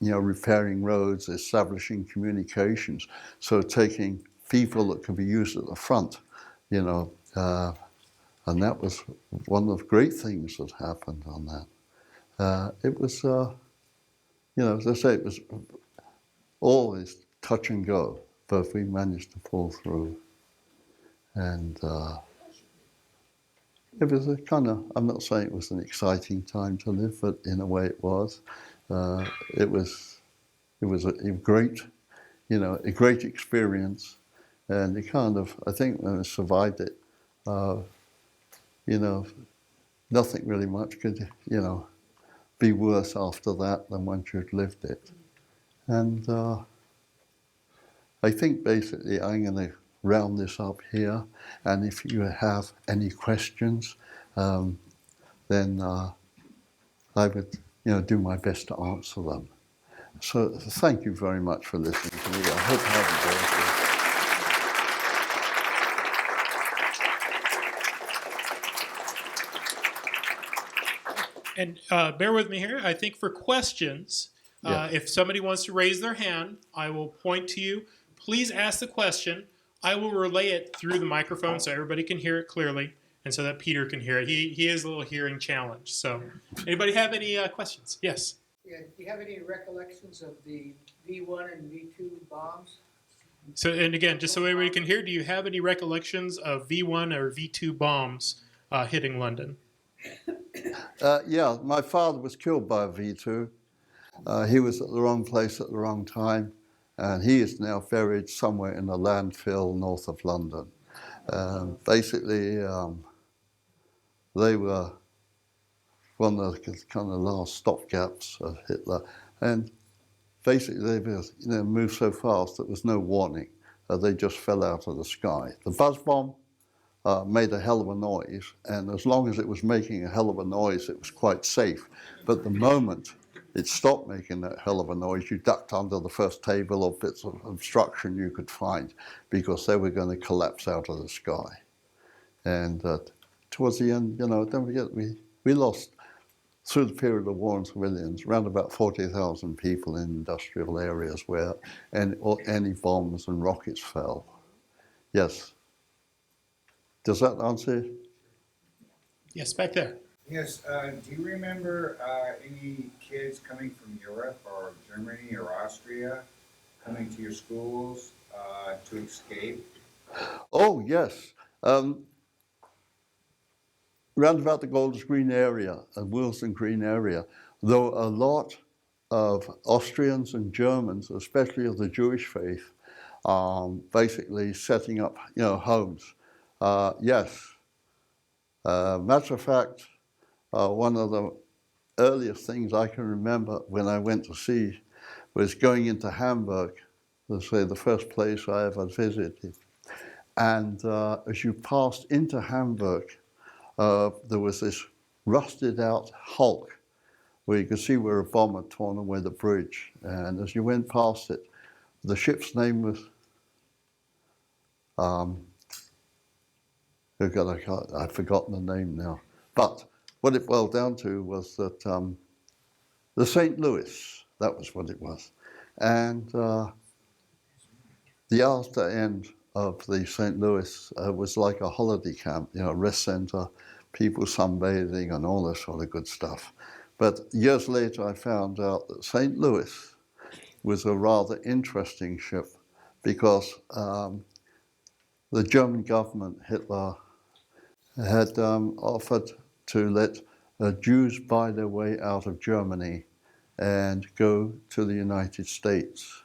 repairing roads, establishing communications. So taking people that could be used at the front, and that was one of the great things that happened on that. It was, as I say, it was always touch and go, but we managed to pull through. And it was a kind of, I'm not saying it was an exciting time to live, but in a way it was. It was a great, a great experience. And it kind of, I think when I survived it, nothing really much could, be worse after that than once you'd lived it. And I think basically I'm going to round this up here. And if you have any questions, then I would, do my best to answer them. So thank you very much for listening to me. I hope I haven't bored you. And bear with me here. I think for questions, if somebody wants to raise their hand, I will point to you. Please ask the question. I will relay it through the microphone so everybody can hear it clearly and so that Peter can hear it. He has a little hearing challenge. So anybody have any questions? Yes? Yeah, do you have any recollections of the V1 and V2 bombs? So, and again, just so everybody can hear, do you have any recollections of V1 or V2 bombs hitting London? Yeah, my father was killed by a V2. He was at the wrong place at the wrong time, and he is now buried somewhere in a landfill north of London. Basically, they were one of the kind of last stopgaps of Hitler, and basically they moved so fast there was no warning. They just fell out of the sky. The buzz bomb made a hell of a noise, and as long as it was making a hell of a noise, it was quite safe. But the moment it stopped making that hell of a noise, you ducked under the first table or bits of obstruction you could find, because they were going to collapse out of the sky. And towards the end, don't forget, we lost, through the period of war and civilians, around about 40,000 people in industrial areas where any bombs and rockets fell. Yes. Does that answer? Yes, back there. Yes. Do you remember any kids coming from Europe or Germany or Austria coming to your schools to escape? Oh, yes. Round about the Golders Green area and Wilson Green area, there were a lot of Austrians and Germans, especially of the Jewish faith, basically setting up, homes. Yes. Matter of fact, one of the earliest things I can remember when I went to sea was going into Hamburg, let's say the first place I ever visited. And as you passed into Hamburg, there was this rusted out hulk where you could see where a bomb had torn away the bridge. And as you went past it, the ship's name was, I've forgotten the name now. But what it boiled down to was that the St. Louis, that was what it was. And the outer end of the St. Louis was like a holiday camp, rest center, people sunbathing and all this sort of good stuff. But years later, I found out that St. Louis was a rather interesting ship because the German government, Hitler, had offered to let Jews buy their way out of Germany and go to the United States.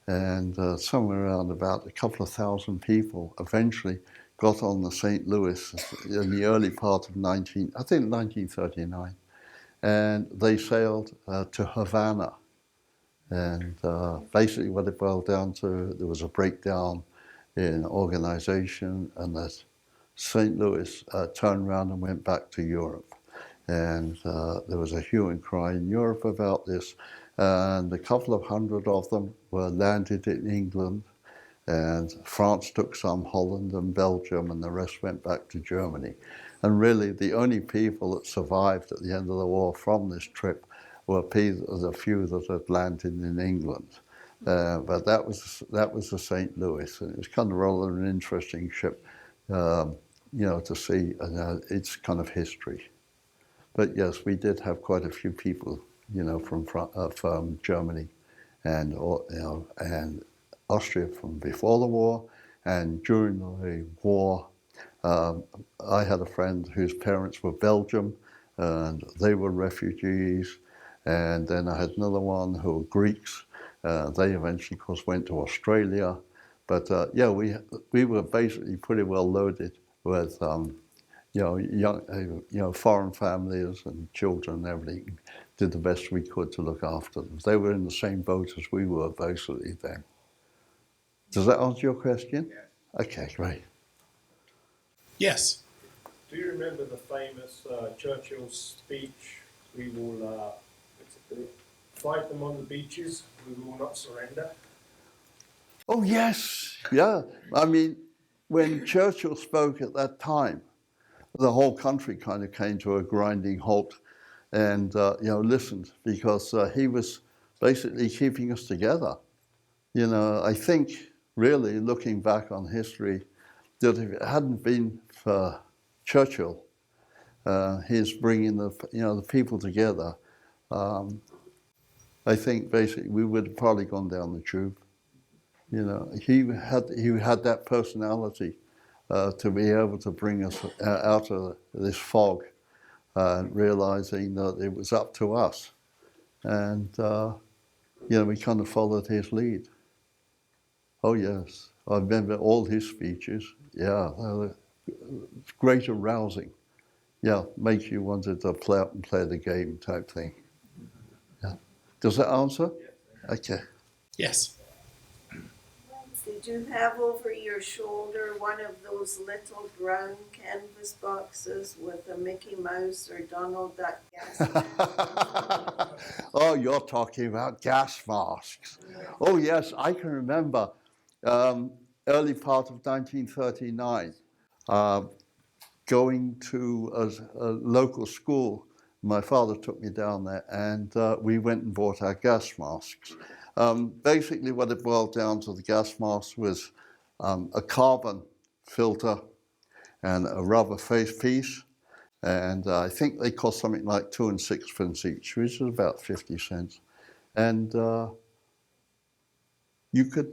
And somewhere around about a couple of thousand people eventually got on the St. Louis in the early part of 1939. And they sailed to Havana. And basically what it boiled down to, there was a breakdown in organization, and that St. Louis turned around and went back to Europe. And there was a hue and cry in Europe about this. And a couple of hundred of them were landed in England, and France took some, Holland and Belgium, and the rest went back to Germany. And really the only people that survived at the end of the war from this trip were the few that had landed in England. But that was the St. Louis, and it was kind of rather an interesting ship, to see its kind of history. But yes, we did have quite a few people, from Germany, and and Austria from before the war, and during the war. I had a friend whose parents were Belgium, and they were refugees. And then I had another one who were Greeks. They eventually, of course, went to Australia. But we were basically pretty well loaded with young, foreign families and children and everything. Did the best we could to look after them. They were in the same boat as we were basically then. Does that answer your question? Yes. Okay, great. Yes. Do you remember the famous Churchill's speech? We will fight them on the beaches. We will not surrender. Oh, yes. Yeah. I mean, when Churchill spoke at that time, the whole country kind of came to a grinding halt and, listened, because he was basically keeping us together. I think, really, looking back on history, that if it hadn't been for Churchill, his bringing the people together, I think basically we would have probably gone down the tube. He had that personality to be able to bring us out of this fog, realizing that it was up to us, and we kind of followed his lead. Oh yes, I remember all his speeches. Yeah, it's great and rousing. Yeah, makes you want to play up and play the game type thing. Yeah. Does that answer? Okay. Yes. Did you have over your shoulder one of those little brown canvas boxes with a Mickey Mouse or Donald Duck gas mask? Oh, you're talking about gas masks. Oh yes, I can remember early part of 1939, going to a local school. My father took me down there, and we went and bought our gas masks. Basically, what it boiled down to, the gas mask was a carbon filter and a rubber face piece, and I think they cost something like 2 6 each, which is about 50 cents. And you could,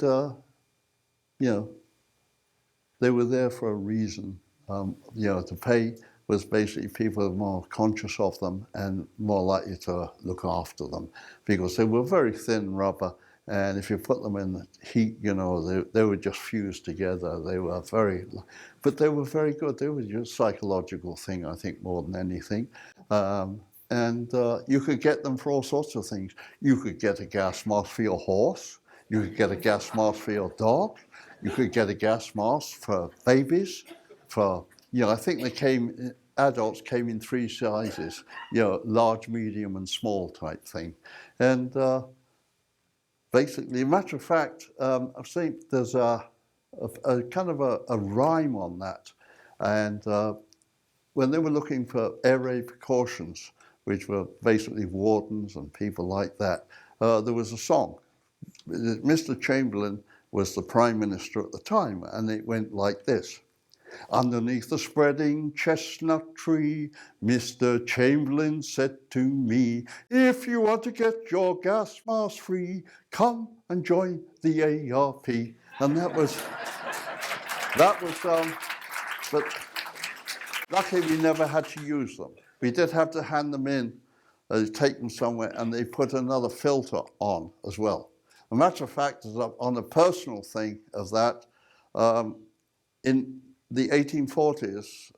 they were there for a reason. To pay was basically people were more conscious of them and more likely to look after them, because they were very thin rubber, and if you put them in heat, they would just fuse together. They were very good. They were just a psychological thing, I think, more than anything. And you could get them for all sorts of things. You could get a gas mask for your horse. You could get a gas mask for your dog. You could get a gas mask for babies. I think adults came in 3 sizes, large, medium, and small type thing. And basically, a matter of fact, I think there's a kind of a rhyme on that. And when they were looking for air raid precautions, which were basically wardens and people like that, there was a song. Mr. Chamberlain was the Prime Minister at the time, and it went like this. Underneath the spreading chestnut tree, Mr. Chamberlain said to me, if you want to get your gas mask free, come and join the ARP. And but luckily we never had to use them. We did have to hand them in, take them somewhere, and they put another filter on as well. A matter of fact, on a personal thing of that, in the 1840s,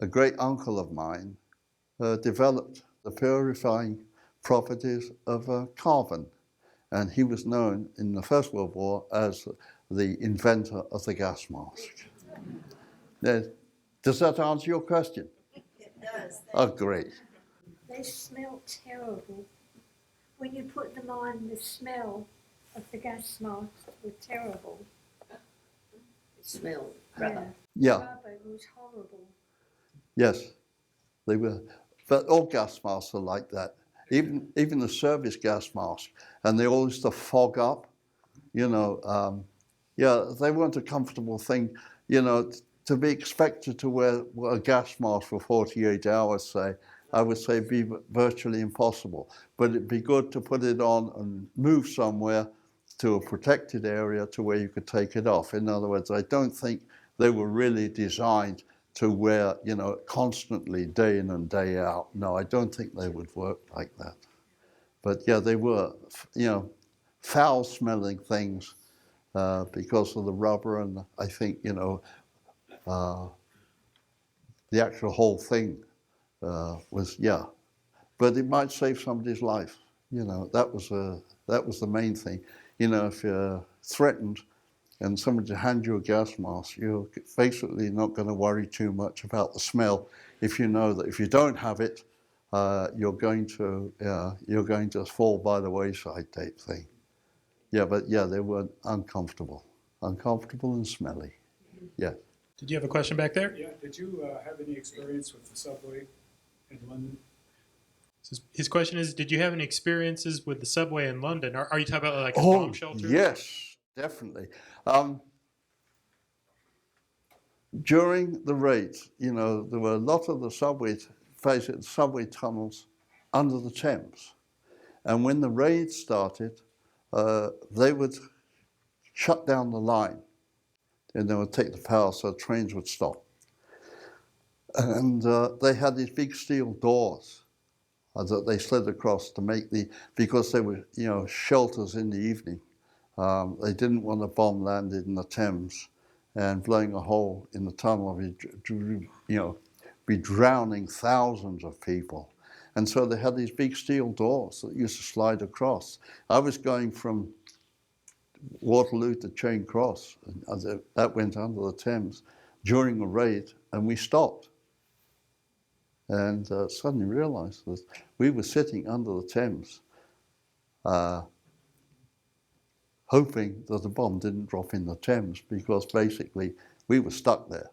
a great uncle of mine developed the purifying properties of carbon, and he was known in the First World War as the inventor of the gas mask. Now, does that answer your question? It does. Oh, great. They smell terrible. When you put them on, the smell of the gas masks were terrible. Smell rubber. Yeah. Rubber was horrible. Yes, they were. But all gas masks are like that. Even the service gas mask, and they all used to fog up. You know, they weren't a comfortable thing. You know, to be expected to wear a gas mask for 48 hours, say, I would say be virtually impossible. But it'd be good to put it on and move somewhere to a protected area to where you could take it off. In other words, I don't think they were really designed to wear, you know, constantly day in and day out. No, I don't think they would work like that. But yeah, they were, you know, foul-smelling things because of the rubber, and I think, you know, the actual whole thing was, yeah. But it might save somebody's life. You know, that was the main thing. You know, if you're threatened and somebody hands you a gas mask, you're basically not going to worry too much about the smell if you know that if you don't have it, you're going to fall by the wayside type thing. Yeah, but yeah, they were uncomfortable and smelly. Yeah. Did you have a question back there? Yeah, did you have any experience with the subway in London? His question is, did you have any experiences with the subway in London? Are you talking about like a bomb shelter? Yes, definitely. During the raids, you know, there were a lot of the subway tunnels under the Thames. And when the raids started, they would shut down the line and they would take the power so trains would stop. And they had these big steel doors that they slid across to make because they were, you know, shelters in the evening. They didn't want a bomb landed in the Thames and blowing a hole in the tunnel, you know, be drowning thousands of people. And so they had these big steel doors that used to slide across. I was going from Waterloo to Charing Cross, and that went under the Thames during a raid, and we stopped. And suddenly realized that we were sitting under the Thames, hoping that the bomb didn't drop in the Thames, because basically we were stuck there.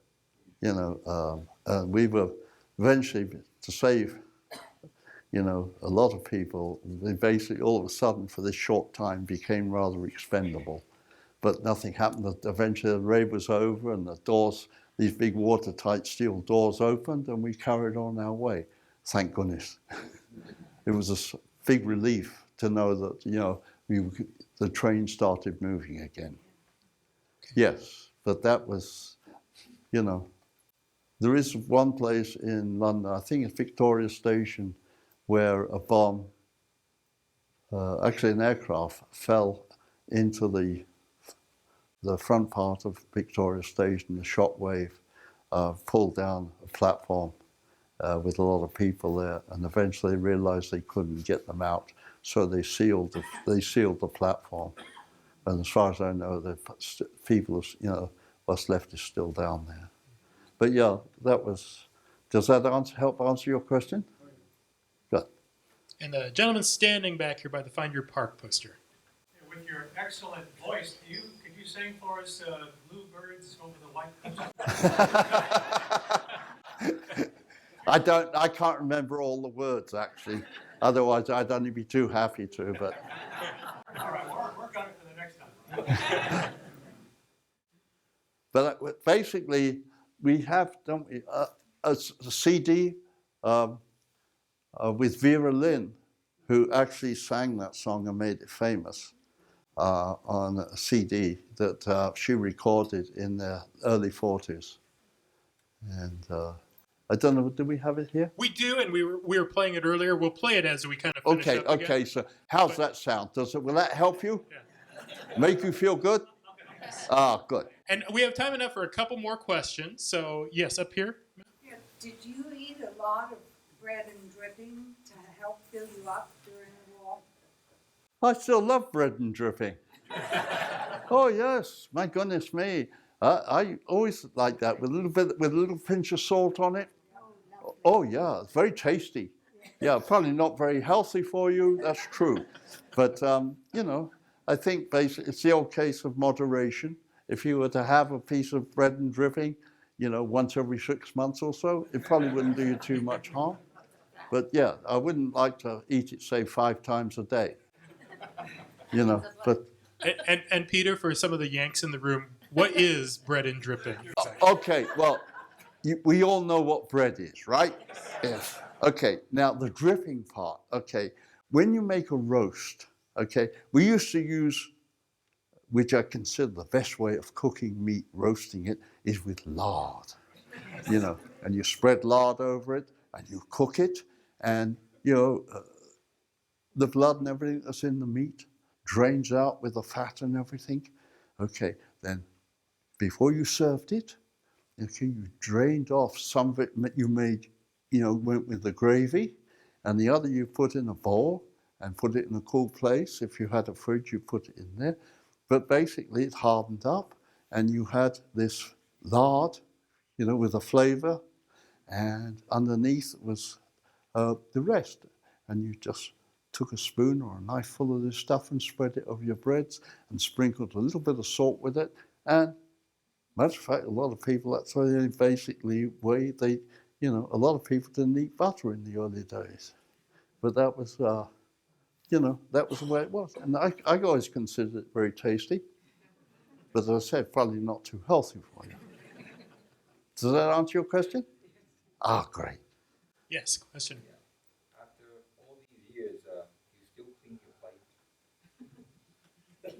You know, we were eventually, to save, you know, a lot of people, they basically all of a sudden for this short time became rather expendable. But nothing happened. Eventually the raid was over and the doors, these big watertight steel doors opened, and we carried on our way. Thank goodness. It was a big relief to know that, you know, the train started moving again. Yes, but that was, you know, there is one place in London, I think it's Victoria Station, where a bomb, actually an aircraft, fell into the front part of Victoria Station. The shockwave pulled down a platform with a lot of people there, and eventually realized they couldn't get them out, so they sealed the platform. And as far as I know, the people, you know, what's left is still down there. But yeah, that was. Does that help answer your question? Good. And the gentleman standing back here by the Find Your Park poster. With your excellent voice, could you sing for us Bluebirds Over the White Cliffs? I can't remember all the words, actually. Otherwise, I'd only be too happy to, but. All right, work on it for the next time. But basically, we have, don't we, a CD with Vera Lynn, who actually sang that song and made it famous on a CD that she recorded in the early 40s. And I don't know, do we have it here? We do, and we were playing it earlier. We'll play it as we kind of finish up again. Okay, so how's that sound? Will that help you? Yeah. Make you feel good? Ah, good. And we have time enough for a couple more questions. So, yes, up here. Yeah. Did you eat a lot of bread and dripping to help fill you up during the war? I still love bread and dripping. Oh yes, my goodness me! I always like that with a little pinch of salt on it. Oh yeah, it's very tasty. Yeah, probably not very healthy for you. That's true, but you know, I think basically it's the old case of moderation. If you were to have a piece of bread and dripping, you know, once every 6 months or so, it probably wouldn't do you too much harm. But yeah, I wouldn't like to eat it, say, 5 times a day. You know, but And Peter, for some of the Yanks in the room, what is bread and dripping? okay, well, we all know what bread is, right? Yes. Okay, now the dripping part, okay, when you make a roast, okay, we used to use, which I consider the best way of cooking meat, roasting it, is with lard, you know, and you spread lard over it and you cook it, and, you know, the blood and everything that's in the meat drains out with the fat and everything. Okay, then before you served it, okay, you drained off some of it you made, you know, went with the gravy, and the other you put in a bowl and put it in a cool place. If you had a fridge, you put it in there. But basically it hardened up and you had this lard, you know, with a flavor, and underneath was the rest. And you just took a spoon or a knife full of this stuff and spread it over your breads and sprinkled a little bit of salt with it. And matter of fact, a lot of people, that's why they basically way they, you know, a lot of people didn't eat butter in the early days. But that was, you know, that was the way it was. And I always considered it very tasty. But as I said, probably not too healthy for you. Does that answer your question? Ah, great. Yes, question. After all these years, you still clean your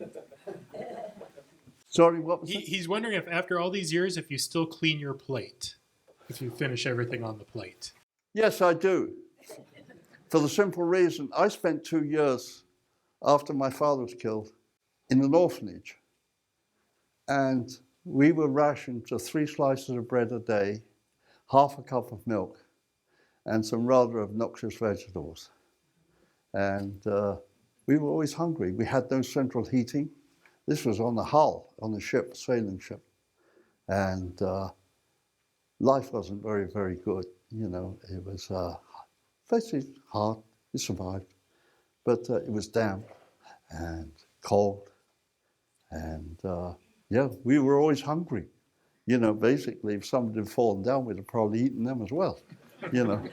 plate? Sorry, what was that? He's wondering if after all these years, if you still clean your plate, if you finish everything on the plate. Yes, I do. For the simple reason, I spent 2 years after my father was killed in an orphanage. And we were rationed to 3 slices of bread a day, half a cup of milk, and some rather obnoxious vegetables. And we were always hungry. We had no central heating. This was on the Hull, on a ship, a sailing ship. And life wasn't very, very good. You know, it was basically hard. We survived. But it was damp and cold. And yeah, we were always hungry. You know, basically, if somebody had fallen down, we'd have probably eaten them as well. You know,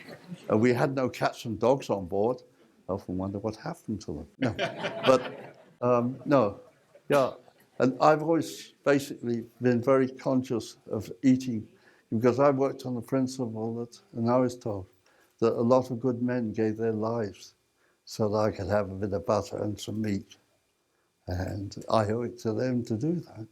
and we had no cats and dogs on board. I often wonder what happened to them. No, but no, yeah. And I've always basically been very conscious of eating, because I worked on the principle that, and I was told, that a lot of good men gave their lives so that I could have a bit of butter and some meat. And I owe it to them to do that.